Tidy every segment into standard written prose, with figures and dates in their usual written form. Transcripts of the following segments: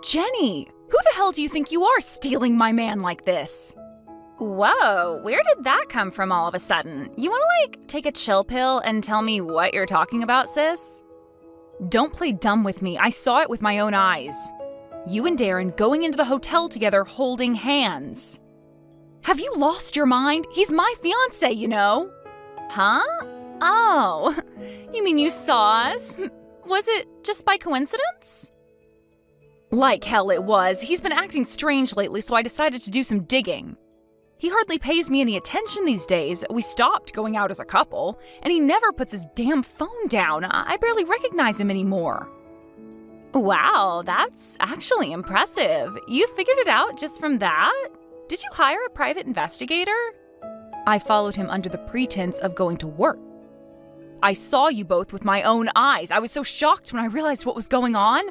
Jenny, who the hell do you think you are stealing my man like this? Whoa, where did that come from all of a sudden? You wanna, take a chill pill and tell me what you're talking about, sis? Don't play dumb with me. I saw it with my own eyes. You and Darren going into the hotel together holding hands. Have you lost your mind? He's my fiancé, you know. Huh? Oh, you mean you saw us? Was it just by coincidence? Like hell it was. He's been acting strange lately, so I decided to do some digging. He hardly pays me any attention these days. We stopped going out as a couple, and he never puts his damn phone down. I barely recognize him anymore. Wow, that's actually impressive. You figured it out just from that? Did you hire a private investigator? I followed him under the pretense of going to work. I saw you both with my own eyes. I was so shocked when I realized what was going on.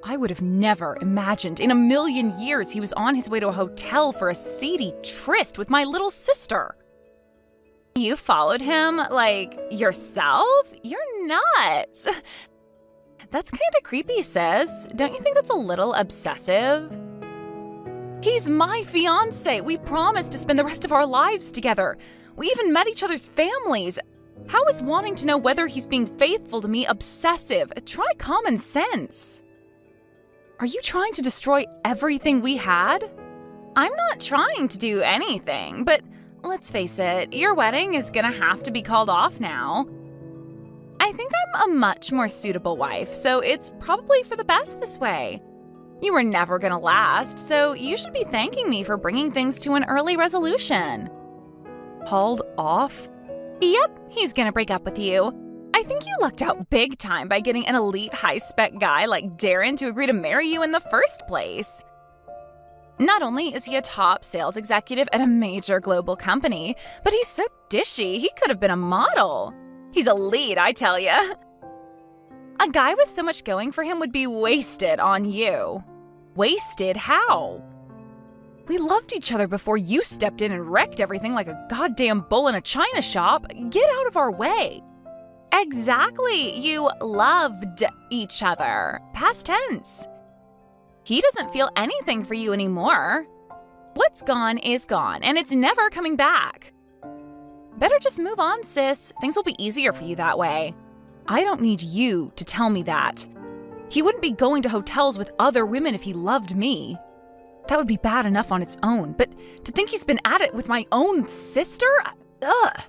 I would have never imagined in a million years he was on his way to a hotel for a seedy tryst with my little sister. You followed him, yourself? You're nuts. That's kind of creepy, sis. Don't you think that's a little obsessive? He's my fiancé. We promised to spend the rest of our lives together. We even met each other's families. How is wanting to know whether he's being faithful to me obsessive? Try common sense. Are you trying to destroy everything we had? I'm not trying to do anything, but let's face it, your wedding is gonna have to be called off now. I think I'm a much more suitable wife, so it's probably for the best this way. You were never gonna last, so you should be thanking me for bringing things to an early resolution. Called off? Yep, he's gonna break up with you. I think you lucked out big time by getting an elite high-spec guy like Darren to agree to marry you in the first place. Not only is he a top sales executive at a major global company, but he's so dishy, he could have been a model. He's elite, I tell ya. A guy with so much going for him would be wasted on you. Wasted how? We loved each other before you stepped in and wrecked everything like a goddamn bull in a china shop. Get out of our way. Exactly, you loved each other. Past tense. He doesn't feel anything for you anymore. What's gone is gone, and it's never coming back. Better just move on, sis. Things will be easier for you that way. I don't need you to tell me that. He wouldn't be going to hotels with other women if he loved me. That would be bad enough on its own, but to think he's been at it with my own sister? Ugh.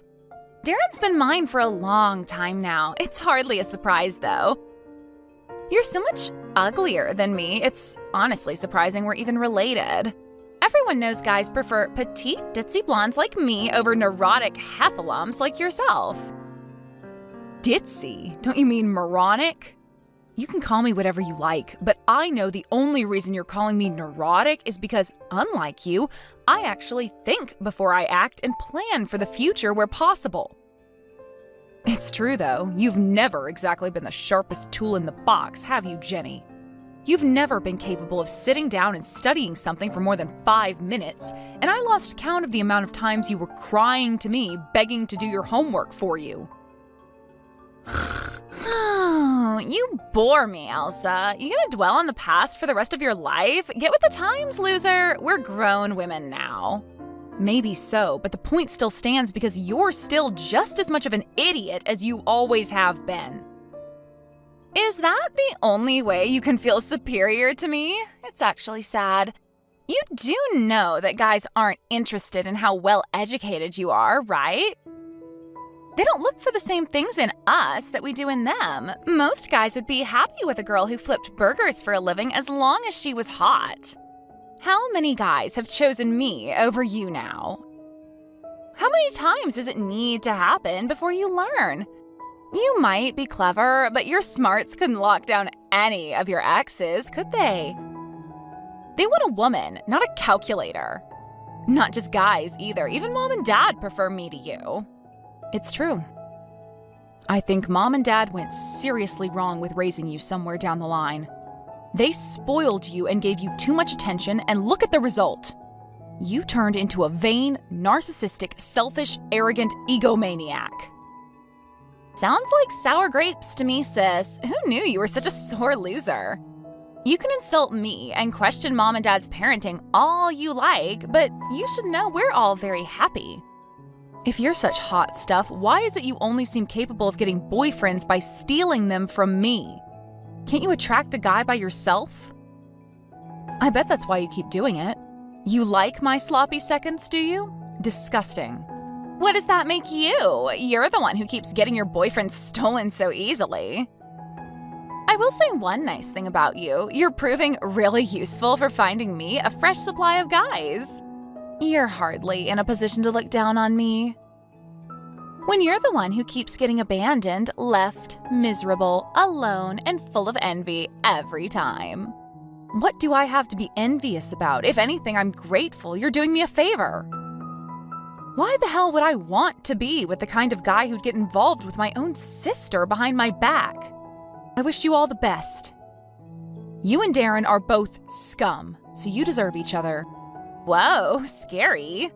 Darren's been mine for a long time now. It's hardly a surprise, though. You're so much uglier than me. It's honestly surprising we're even related. Everyone knows guys prefer petite, ditzy blondes like me over neurotic heffalumps like yourself. Ditzy? Don't you mean moronic? You can call me whatever you like, but I know the only reason you're calling me neurotic is because, unlike you, I actually think before I act and plan for the future where possible. It's true, though. You've never exactly been the sharpest tool in the box, have you, Jenny? You've never been capable of sitting down and studying something for more than 5 minutes, and I lost count of the amount of times you were crying to me, begging to do your homework for you. You bore me, Elsa. You gonna dwell on the past for the rest of your life? Get with the times, loser. We're grown women now. Maybe so, but the point still stands because you're still just as much of an idiot as you always have been. Is that the only way you can feel superior to me? It's actually sad. You do know that guys aren't interested in how well educated you are, right? They don't look for the same things in us that we do in them. Most guys would be happy with a girl who flipped burgers for a living as long as she was hot. How many guys have chosen me over you now? How many times does it need to happen before you learn? You might be clever, but your smarts couldn't lock down any of your exes, could they? They want a woman, not a calculator. Not just guys either. Even mom and dad prefer me to you. It's true. I think mom and dad went seriously wrong with raising you somewhere down the line. They spoiled you and gave you too much attention, and look at the result. You turned into a vain, narcissistic, selfish, arrogant egomaniac. Sounds like sour grapes to me, sis. Who knew you were such a sore loser? You can insult me and question mom and dad's parenting all you like, but you should know we're all very happy. If you're such hot stuff, why is it you only seem capable of getting boyfriends by stealing them from me? Can't you attract a guy by yourself? I bet that's why you keep doing it. You like my sloppy seconds, do you? Disgusting. What does that make you? You're the one who keeps getting your boyfriend stolen so easily. I will say one nice thing about you. You're proving really useful for finding me a fresh supply of guys. You're hardly in a position to look down on me. When you're the one who keeps getting abandoned, left, miserable, alone, and full of envy every time. What do I have to be envious about? If anything, I'm grateful you're doing me a favor. Why the hell would I want to be with the kind of guy who'd get involved with my own sister behind my back? I wish you all the best. You and Darren are both scum, so you deserve each other. Whoa, scary.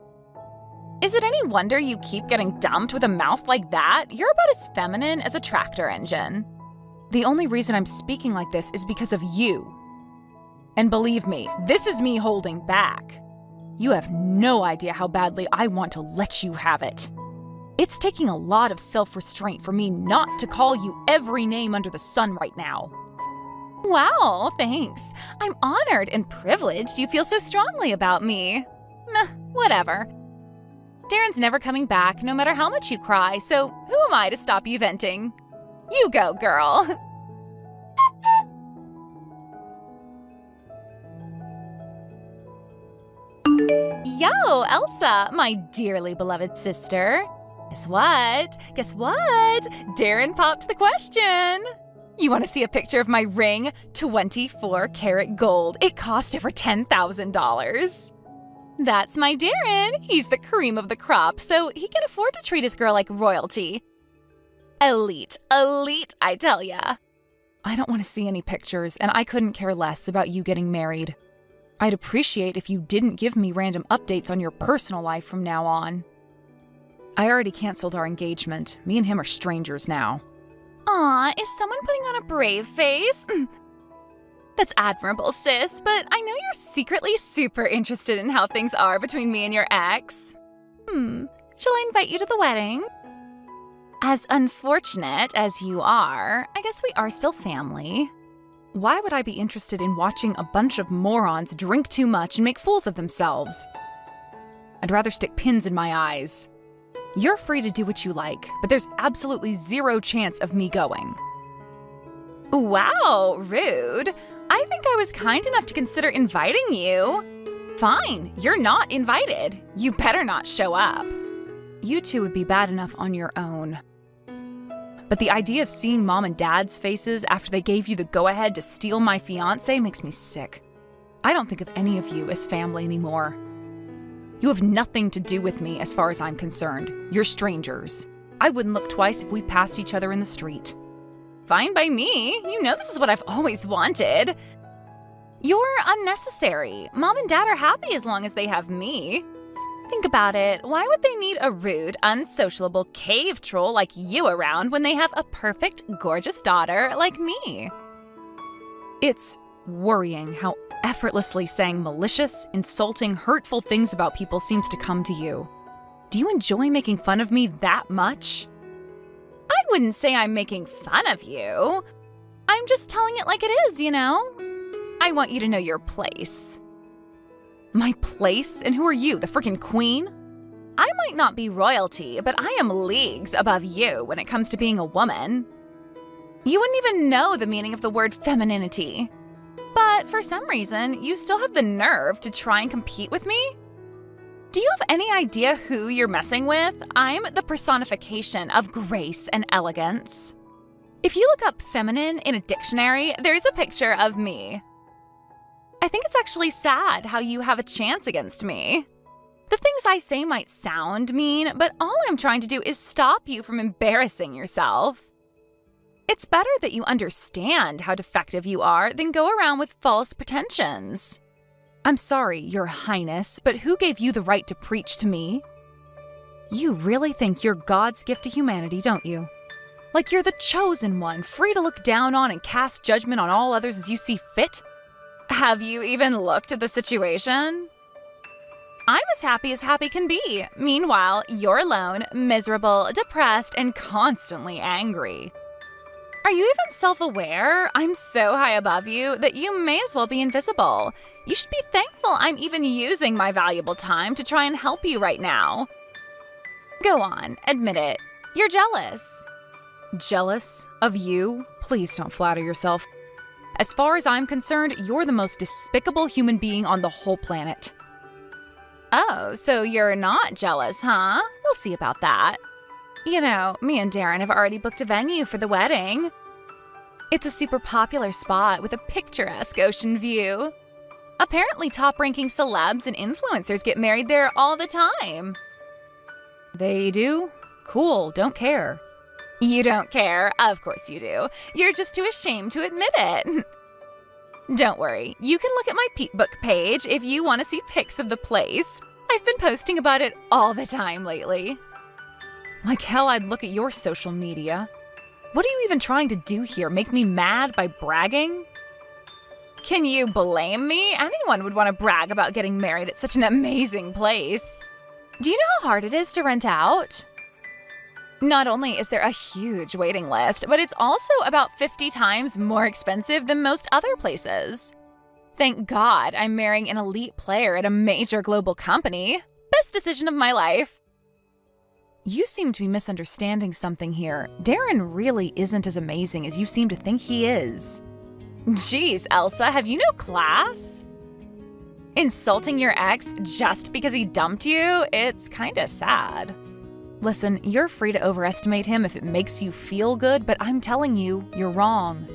Is it any wonder you keep getting dumped with a mouth like that? You're about as feminine as a tractor engine. The only reason I'm speaking like this is because of you. And believe me, this is me holding back. You have no idea how badly I want to let you have it. It's taking a lot of self-restraint for me not to call you every name under the sun right now. Wow, thanks. I'm honored and privileged you feel so strongly about me. Meh, whatever. Darren's never coming back, no matter how much you cry, so who am I to stop you venting? You go, girl. Yo, Elsa, my dearly beloved sister. Guess what? Guess what? Darren popped the question. You want to see a picture of my ring? 24 karat gold. It cost over $10,000. That's my Darren. He's the cream of the crop, so he can afford to treat his girl like royalty. Elite, I tell ya. I don't want to see any pictures, and I couldn't care less about you getting married. I'd appreciate if you didn't give me random updates on your personal life from now on. I already canceled our engagement. Me and him are strangers now. Aw, is someone putting on a brave face? That's admirable, sis, but I know you're secretly super interested in how things are between me and your ex. Shall I invite you to the wedding? As unfortunate as you are, I guess we are still family. Why would I be interested in watching a bunch of morons drink too much and make fools of themselves? I'd rather stick pins in my eyes. You're free to do what you like, but there's absolutely zero chance of me going. Wow, rude. I think I was kind enough to consider inviting you. Fine, you're not invited. You better not show up. You two would be bad enough on your own. But the idea of seeing mom and dad's faces after they gave you the go-ahead to steal my fiancé makes me sick. I don't think of any of you as family anymore. You have nothing to do with me as far as I'm concerned. You're strangers. I wouldn't look twice if we passed each other in the street. Fine by me. You know this is what I've always wanted. You're unnecessary. Mom and dad are happy as long as they have me. Think about it. Why would they need a rude, unsociable cave troll like you around when they have a perfect, gorgeous daughter like me? It's worrying how effortlessly saying malicious, insulting, hurtful things about people seems to come to you. Do you enjoy making fun of me that much? I wouldn't say I'm making fun of you. I'm just telling it like it is, you know? I want you to know your place. My place? And who are you, the freaking queen? I might not be royalty, but I am leagues above you when it comes to being a woman. You wouldn't even know the meaning of the word femininity. But for some reason, you still have the nerve to try and compete with me? Do you have any idea who you're messing with? I'm the personification of grace and elegance. If you look up feminine in a dictionary, there's a picture of me. I think it's actually sad how you have a chance against me. The things I say might sound mean, but all I'm trying to do is stop you from embarrassing yourself. It's better that you understand how defective you are than go around with false pretensions. I'm sorry, Your Highness, but who gave you the right to preach to me? You really think you're God's gift to humanity, don't you? Like you're the chosen one, free to look down on and cast judgment on all others as you see fit? Have you even looked at the situation? I'm as happy can be. Meanwhile, you're alone, miserable, depressed, and constantly angry. Are you even self-aware? I'm so high above you that you may as well be invisible. You should be thankful I'm even using my valuable time to try and help you right now. Go on, admit it. You're jealous. Jealous? Of you? Please don't flatter yourself. As far as I'm concerned, you're the most despicable human being on the whole planet. Oh, so you're not jealous, huh? We'll see about that. You know, me and Darren have already booked a venue for the wedding. It's a super popular spot with a picturesque ocean view. Apparently top-ranking celebs and influencers get married there all the time. They do? Cool, don't care. You don't care? Of course you do. You're just too ashamed to admit it. Don't worry, you can look at my Peepbook page if you want to see pics of the place. I've been posting about it all the time lately. Like hell I'd look at your social media. What are you even trying to do here? Make me mad by bragging? Can you blame me? Anyone would want to brag about getting married at such an amazing place. Do you know how hard it is to rent out? Not only is there a huge waiting list, but it's also about 50 times more expensive than most other places. Thank God I'm marrying an elite player at a major global company. Best decision of my life. You seem to be misunderstanding something here. Darren really isn't as amazing as you seem to think he is. Jeez, Elsa, have you no class? Insulting your ex just because he dumped you? It's kinda sad. Listen, you're free to overestimate him if it makes you feel good, but I'm telling you, you're wrong.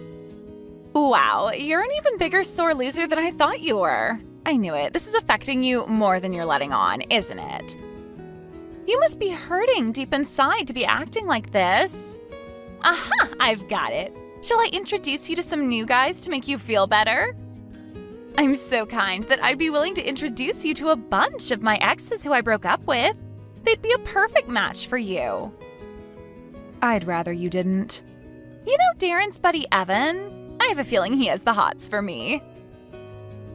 Wow, you're an even bigger sore loser than I thought you were. I knew it. This is affecting you more than you're letting on, isn't it? You must be hurting deep inside to be acting like this. Aha, I've got it. Shall I introduce you to some new guys to make you feel better? I'm so kind that I'd be willing to introduce you to a bunch of my exes who I broke up with. They'd be a perfect match for you. I'd rather you didn't. You know Darren's buddy Evan? I have a feeling he has the hots for me.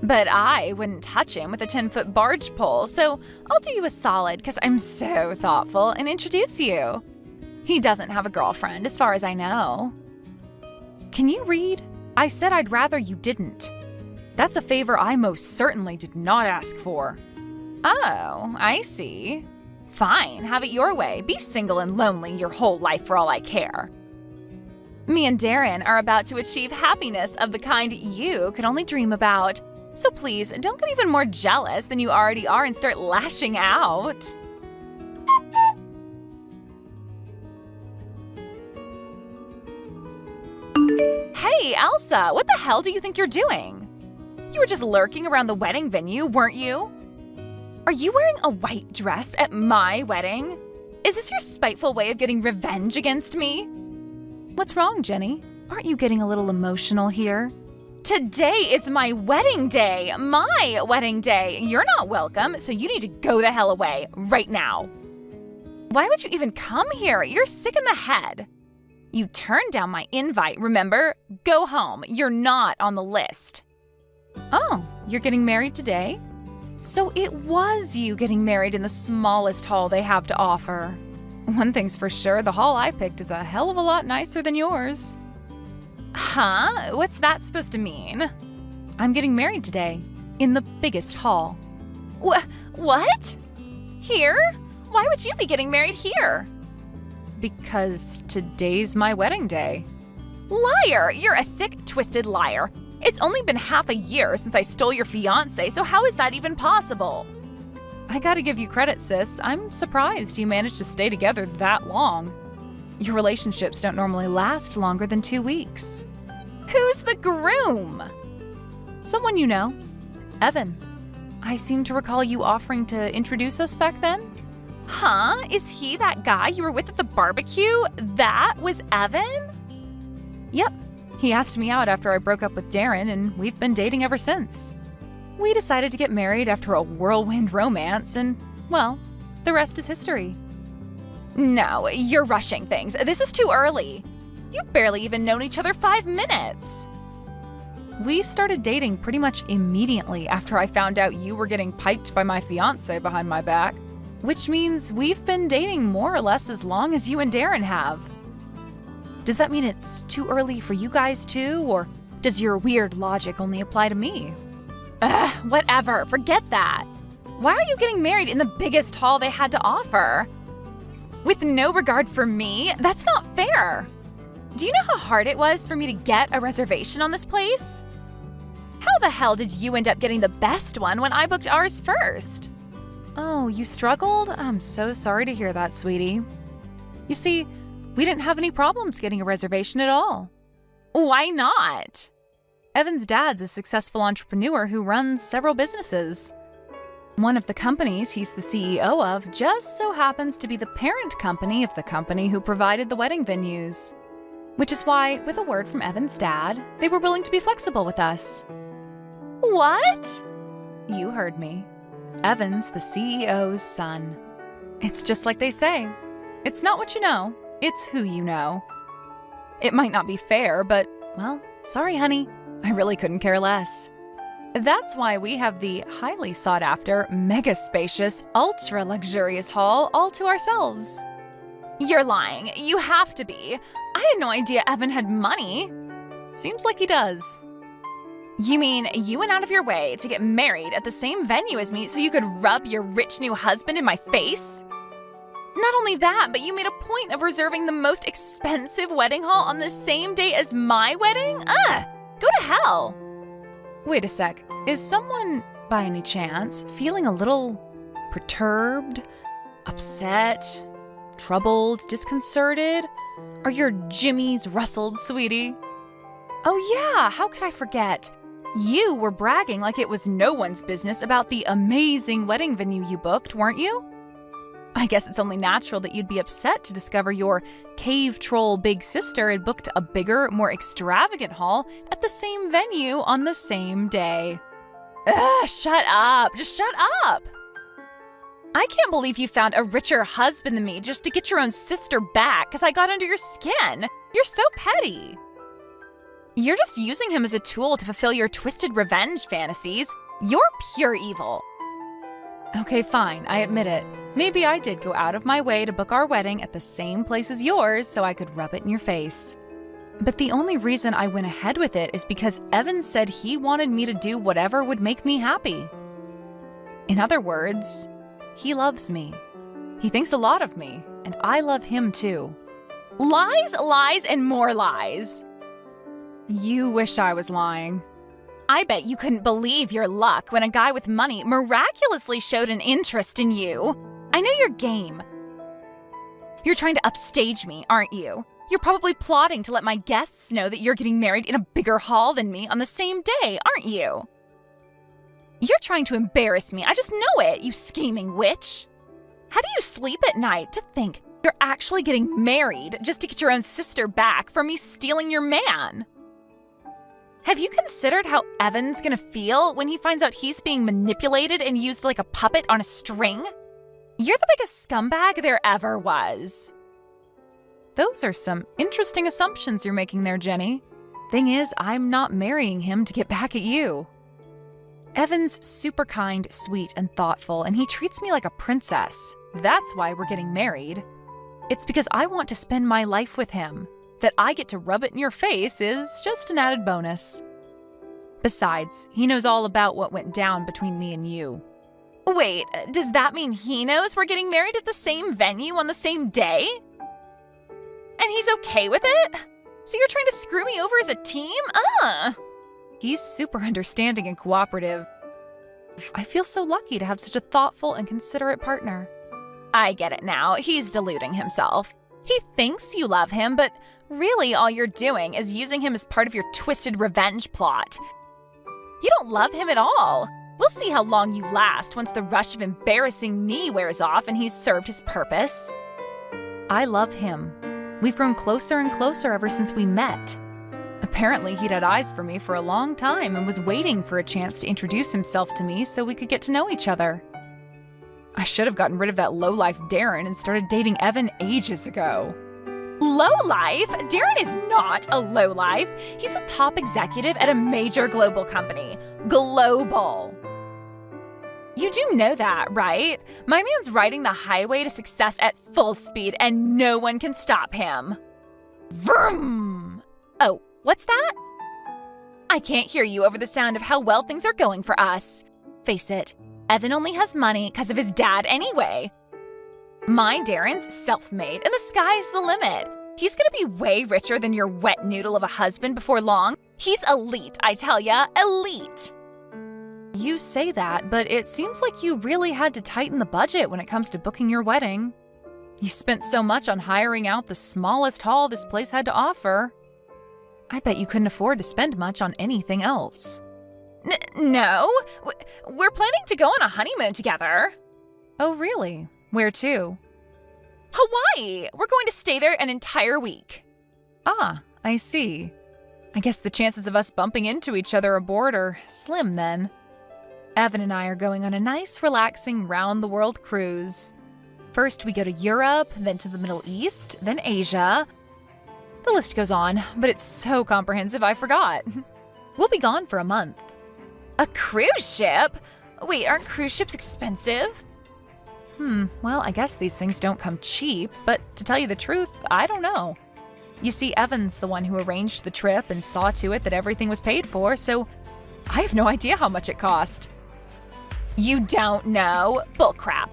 But I wouldn't touch him with a 10-foot barge pole, so I'll do you a solid because I'm so thoughtful and introduce you. He doesn't have a girlfriend, as far as I know. Can you read? I said I'd rather you didn't. That's a favor I most certainly did not ask for. Oh, I see. Fine, have it your way. Be single and lonely your whole life for all I care. Me and Darren are about to achieve happiness of the kind you could only dream about. So please, don't get even more jealous than you already are and start lashing out. Hey, Elsa, what the hell do you think you're doing? You were just lurking around the wedding venue, weren't you? Are you wearing a white dress at my wedding? Is this your spiteful way of getting revenge against me? What's wrong, Jenny? Aren't you getting a little emotional here? Today is my wedding day! My wedding day! You're not welcome, so you need to go the hell away, right now. Why would you even come here? You're sick in the head. You turned down my invite, remember? Go home. You're not on the list. Oh, you're getting married today? So it was you getting married in the smallest hall they have to offer. One thing's for sure, the hall I picked is a hell of a lot nicer than yours. Huh? What's that supposed to mean? I'm getting married today, in the biggest hall. What? Here? Why would you be getting married here? Because today's my wedding day. Liar! You're a sick, twisted liar. It's only been half a year since I stole your fiancé, so how is that even possible? I gotta give you credit, sis. I'm surprised you managed to stay together that long. Your relationships don't normally last longer than 2 weeks. Who's the groom? Someone you know. Evan. I seem to recall you offering to introduce us back then. Huh? Is he that guy you were with at the barbecue? That was Evan? Yep. He asked me out after I broke up with Darren, and we've been dating ever since. We decided to get married after a whirlwind romance, and, well, the rest is history. No, you're rushing things. This is too early. You've barely even known each other 5 minutes. We started dating pretty much immediately after I found out you were getting piped by my fiancé behind my back, which means we've been dating more or less as long as you and Darren have. Does that mean it's too early for you guys too, or does your weird logic only apply to me? Whatever, forget that. Why are you getting married in the biggest hall they had to offer? With no regard for me? That's not fair. Do you know how hard it was for me to get a reservation on this place? How the hell did you end up getting the best one when I booked ours first? Oh, you struggled? I'm so sorry to hear that, sweetie. You see, we didn't have any problems getting a reservation at all. Why not? Evan's dad's a successful entrepreneur who runs several businesses. One of the companies he's the CEO of just so happens to be the parent company of the company who provided the wedding venues. Which is why, with a word from Evan's dad, they were willing to be flexible with us. What? You heard me. Evan's the CEO's son. It's just like they say. It's not what you know, it's who you know. It might not be fair, but, well, sorry, honey. I really couldn't care less. That's why we have the highly sought-after, mega-spacious, ultra-luxurious hall all to ourselves. You're lying. You have to be. I had no idea Evan had money. Seems like he does. You mean you went out of your way to get married at the same venue as me so you could rub your rich new husband in my face? Not only that, but you made a point of reserving the most expensive wedding hall on the same day as my wedding? Ugh! Go to hell! Wait a sec. Is someone, by any chance, feeling a little perturbed, upset, troubled, disconcerted? Are your jimmies rustled, sweetie? Oh yeah, how could I forget? You were bragging like it was no one's business about the amazing wedding venue you booked, weren't you? I guess it's only natural that you'd be upset to discover your cave troll big sister had booked a bigger, more extravagant hall at the same venue on the same day. Ugh, shut up. Just shut up. I can't believe you found a richer husband than me just to get your own sister back because I got under your skin. You're so petty. You're just using him as a tool to fulfill your twisted revenge fantasies. You're pure evil. Okay, fine, I admit it. Maybe I did go out of my way to book our wedding at the same place as yours so I could rub it in your face. But the only reason I went ahead with it is because Evan said he wanted me to do whatever would make me happy. In other words, he loves me. He thinks a lot of me, and I love him too. Lies, lies, and more lies. You wish I was lying. I bet you couldn't believe your luck when a guy with money miraculously showed an interest in you. I know your game. You're trying to upstage me, aren't you? You're probably plotting to let my guests know that you're getting married in a bigger hall than me on the same day, aren't you? You're trying to embarrass me. I just know it, you scheming witch. How do you sleep at night to think you're actually getting married just to get your own sister back for me stealing your man? Have you considered how Evan's gonna feel when he finds out he's being manipulated and used like a puppet on a string? You're the biggest scumbag there ever was. Those are some interesting assumptions you're making there, Jenny. Thing is, I'm not marrying him to get back at you. Evan's super kind, sweet, and thoughtful, and he treats me like a princess. That's why we're getting married. It's because I want to spend my life with him. That I get to rub it in your face is just an added bonus. Besides, he knows all about what went down between me and you. Wait, does that mean he knows we're getting married at the same venue on the same day? And he's okay with it? So you're trying to screw me over as a team? He's super understanding and cooperative. I feel so lucky to have such a thoughtful and considerate partner. I get it now. He's deluding himself. He thinks you love him, but really all you're doing is using him as part of your twisted revenge plot. You don't love him at all. We'll see how long you last once the rush of embarrassing me wears off and he's served his purpose. I love him. We've grown closer and closer ever since we met. Apparently, he'd had eyes for me for a long time and was waiting for a chance to introduce himself to me so we could get to know each other. I should have gotten rid of that lowlife Darren and started dating Evan ages ago. Lowlife? Darren is not a lowlife. He's a top executive at a major global company. Global. You do know that, right? My man's riding the highway to success at full speed and no one can stop him. Vroom! Oh, what's that? I can't hear you over the sound of how well things are going for us. Face it, Evan only has money because of his dad anyway. My Darren's self-made and the sky's the limit. He's gonna be way richer than your wet noodle of a husband before long. He's elite, I tell ya, elite. You say that, but it seems like you really had to tighten the budget when it comes to booking your wedding. You spent so much on hiring out the smallest hall this place had to offer. I bet you couldn't afford to spend much on anything else. No, we're planning to go on a honeymoon together. Oh, really? Where to? Hawaii! We're going to stay there an entire week. Ah, I see. I guess the chances of us bumping into each other aboard are slim then. Evan and I are going on a nice, relaxing, round-the-world cruise. First, we go to Europe, then to the Middle East, then Asia. The list goes on, but it's so comprehensive I forgot. We'll be gone for a month. A cruise ship? Wait, aren't cruise ships expensive? Well, I guess these things don't come cheap, but to tell you the truth, I don't know. You see, Evan's the one who arranged the trip and saw to it that everything was paid for, so I have no idea how much it cost. You don't know? Bullcrap.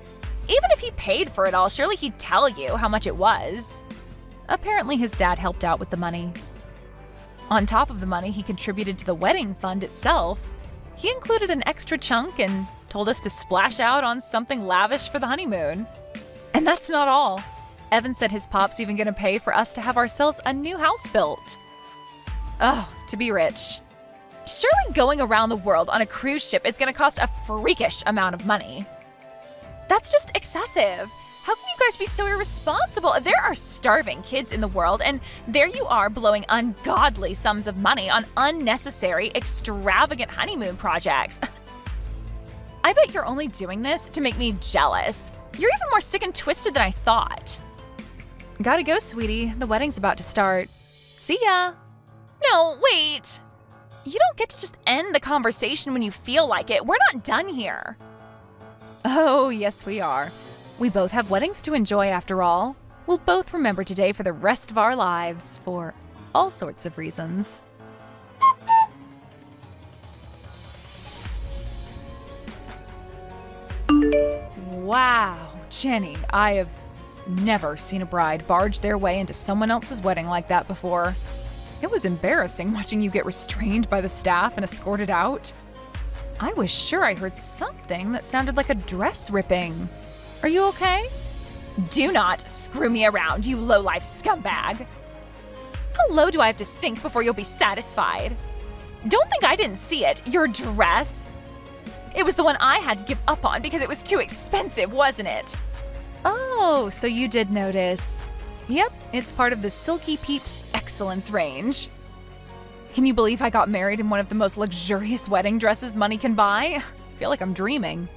Even if he paid for it all, surely he'd tell you how much it was. Apparently his dad helped out with the money. On top of the money he contributed to the wedding fund itself, he included an extra chunk and told us to splash out on something lavish for the honeymoon. And that's not all. Evan said his pop's even gonna pay for us to have ourselves a new house built. Oh, to be rich. Surely going around the world on a cruise ship is gonna cost a freakish amount of money. That's just excessive. How can you guys be so irresponsible? There are starving kids in the world, and there you are blowing ungodly sums of money on unnecessary, extravagant honeymoon projects. I bet you're only doing this to make me jealous. You're even more sick and twisted than I thought. Gotta go, sweetie. The wedding's about to start. See ya. No, wait. You don't get to just end the conversation when you feel like it. We're not done here. Oh, yes, we are. We both have weddings to enjoy after all. We'll both remember today for the rest of our lives, for all sorts of reasons. Wow, Jenny, I have never seen a bride barge their way into someone else's wedding like that before. It was embarrassing watching you get restrained by the staff and escorted out. I was sure I heard something that sounded like a dress ripping. Are you okay? Do not screw me around, you low-life scumbag. How low do I have to sink before you'll be satisfied? Don't think I didn't see it, your dress. It was the one I had to give up on because it was too expensive, wasn't it? Oh, so you did notice. Yep, it's part of the Silky Peeps Excellence range. Can you believe I got married in one of the most luxurious wedding dresses money can buy? I feel like I'm dreaming.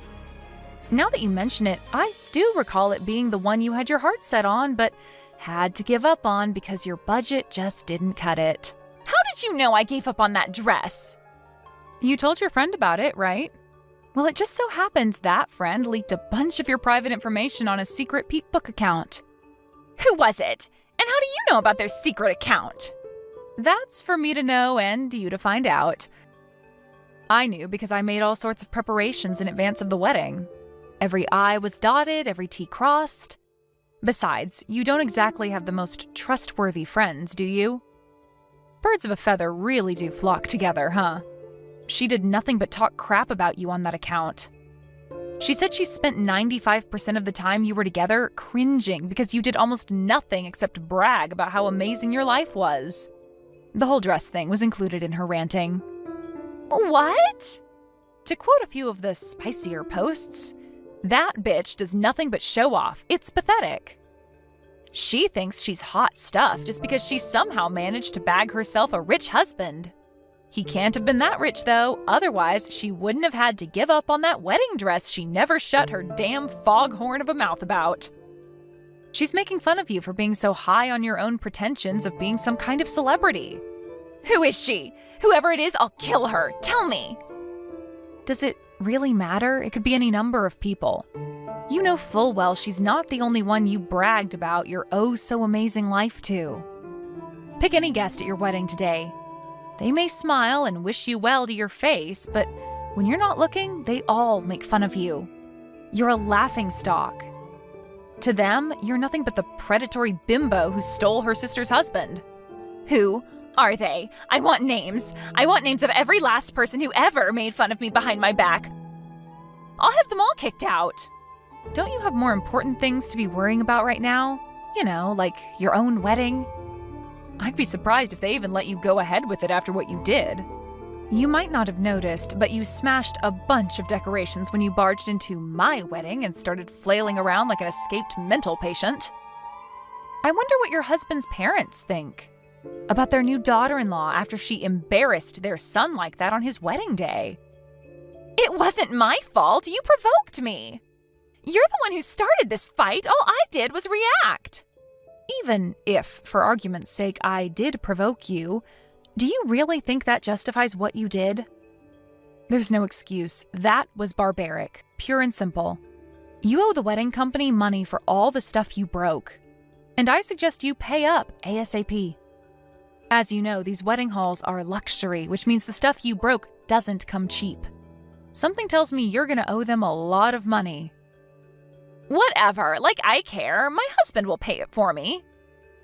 Now that you mention it, I do recall it being the one you had your heart set on, but had to give up on because your budget just didn't cut it. How did you know I gave up on that dress? You told your friend about it, right? Well, it just so happens that friend leaked a bunch of your private information on a secret Peep Book account. Who was it? And how do you know about their secret account? That's for me to know and you to find out. I knew because I made all sorts of preparations in advance of the wedding. Every I was dotted, every T crossed. Besides, you don't exactly have the most trustworthy friends, do you? Birds of a feather really do flock together, huh? She did nothing but talk crap about you on that account. She said she spent 95% of the time you were together cringing because you did almost nothing except brag about how amazing your life was. The whole dress thing was included in her ranting. What? To quote a few of the spicier posts, that bitch does nothing but show off. It's pathetic. She thinks she's hot stuff just because she somehow managed to bag herself a rich husband. He can't have been that rich, though. Otherwise, she wouldn't have had to give up on that wedding dress she never shut her damn foghorn of a mouth about. She's making fun of you for being so high on your own pretensions of being some kind of celebrity. Who is she? Whoever it is, I'll kill her. Tell me. Does it really matter? It could be any number of people. You know full well she's not the only one you bragged about your oh-so-amazing life to. Pick any guest at your wedding today. They may smile and wish you well to your face, but when you're not looking, they all make fun of you. You're a laughingstock. To them, you're nothing but the predatory bimbo who stole her sister's husband. Who are they? I want names. I want names of every last person who ever made fun of me behind my back. I'll have them all kicked out. Don't you have more important things to be worrying about right now? You know, like your own wedding? I'd be surprised if they even let you go ahead with it after what you did. You might not have noticed, but you smashed a bunch of decorations when you barged into my wedding and started flailing around like an escaped mental patient. I wonder what your husband's parents think about their new daughter-in-law after she embarrassed their son like that on his wedding day. It wasn't my fault. You provoked me. You're the one who started this fight. All I did was react. Even if, for argument's sake, I did provoke you, do you really think that justifies what you did? There's no excuse. That was barbaric, pure and simple. You owe the wedding company money for all the stuff you broke. And I suggest you pay up ASAP. As you know, these wedding halls are luxury, which means the stuff you broke doesn't come cheap. Something tells me you're gonna owe them a lot of money. Whatever, like I care. My husband will pay it for me.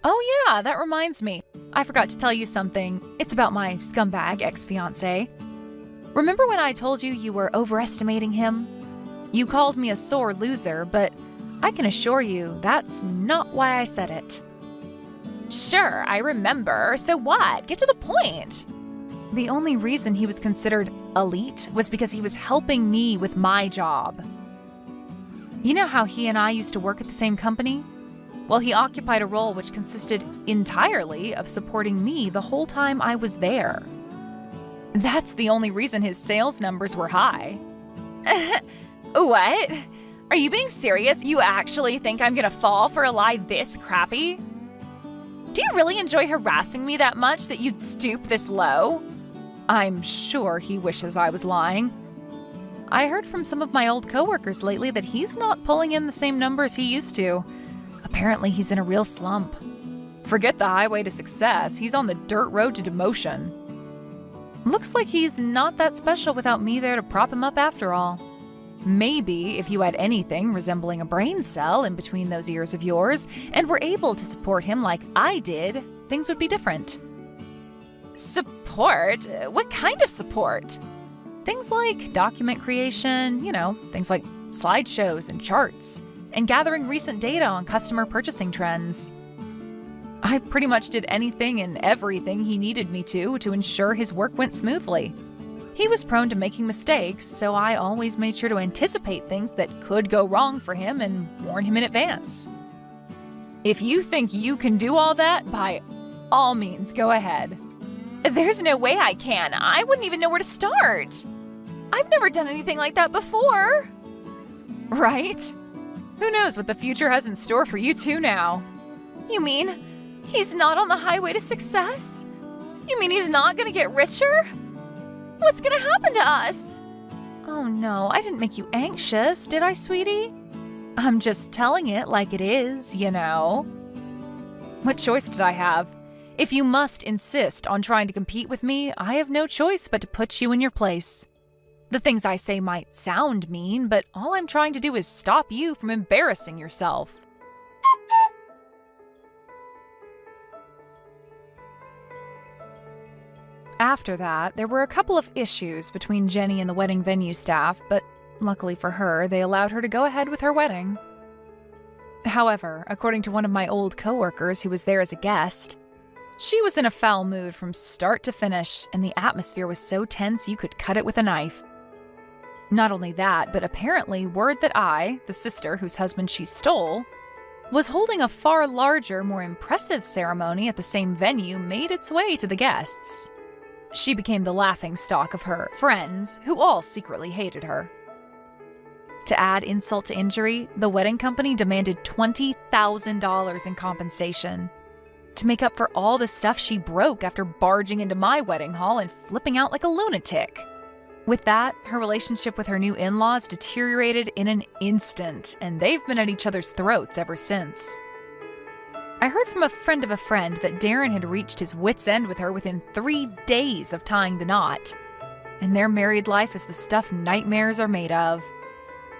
Oh yeah, that reminds me. I forgot to tell you something. It's about my scumbag ex-fiancé. Remember when I told you were overestimating him? You called me a sore loser, but I can assure you that's not why I said it. Sure, I remember. So what? Get to the point. The only reason he was considered elite was because he was helping me with my job. You know how he and I used to work at the same company? Well, he occupied a role which consisted entirely of supporting me the whole time I was there. That's the only reason his sales numbers were high. What? Are you being serious? You actually think I'm gonna fall for a lie this crappy? Do you really enjoy harassing me that much that you'd stoop this low? I'm sure he wishes I was lying. I heard from some of my old coworkers lately that he's not pulling in the same numbers he used to. Apparently he's in a real slump. Forget the highway to success, he's on the dirt road to demotion. Looks like he's not that special without me there to prop him up after all. Maybe if you had anything resembling a brain cell in between those ears of yours and were able to support him like I did, things would be different. Support? What kind of support? Things like document creation, things like slideshows and charts, and gathering recent data on customer purchasing trends. I pretty much did anything and everything he needed me to ensure his work went smoothly. He was prone to making mistakes, so I always made sure to anticipate things that could go wrong for him and warn him in advance. If you think you can do all that, by all means, go ahead. There's no way I can. I wouldn't even know where to start. I've never done anything like that before. Right? Who knows what the future has in store for you two now? You mean he's not on the highway to success? You mean he's not gonna get richer? What's gonna happen to us? Oh no, I didn't make you anxious, did I, sweetie? I'm just telling it like it is, What choice did I have? If you must insist on trying to compete with me, I have no choice but to put you in your place. The things I say might sound mean, but all I'm trying to do is stop you from embarrassing yourself. After that, there were a couple of issues between Jenny and the wedding venue staff, but luckily for her, they allowed her to go ahead with her wedding. However, according to one of my old coworkers who was there as a guest, she was in a foul mood from start to finish, and the atmosphere was so tense you could cut it with a knife. Not only that, but apparently word that I, the sister whose husband she stole, was holding a far larger, more impressive ceremony at the same venue made its way to the guests. She became the laughingstock of her friends, who all secretly hated her. To add insult to injury, the wedding company demanded $20,000 in compensation to make up for all the stuff she broke after barging into my wedding hall and flipping out like a lunatic. With that, her relationship with her new in-laws deteriorated in an instant, and they've been at each other's throats ever since. I heard from a friend that Darren had reached his wit's end with her within 3 days of tying the knot, and their married life is the stuff nightmares are made of.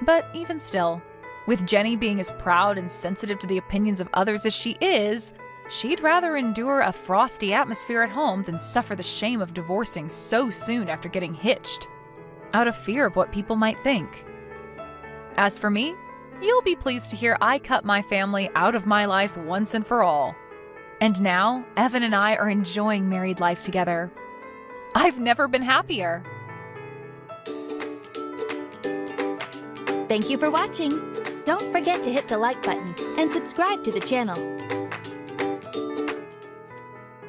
But even still, with Jenny being as proud and sensitive to the opinions of others as she is, she'd rather endure a frosty atmosphere at home than suffer the shame of divorcing so soon after getting hitched, out of fear of what people might think. As for me, you'll be pleased to hear I cut my family out of my life once and for all. And now, Evan and I are enjoying married life together. I've never been happier. Thank you for watching. Don't forget to hit the like button and subscribe to the channel.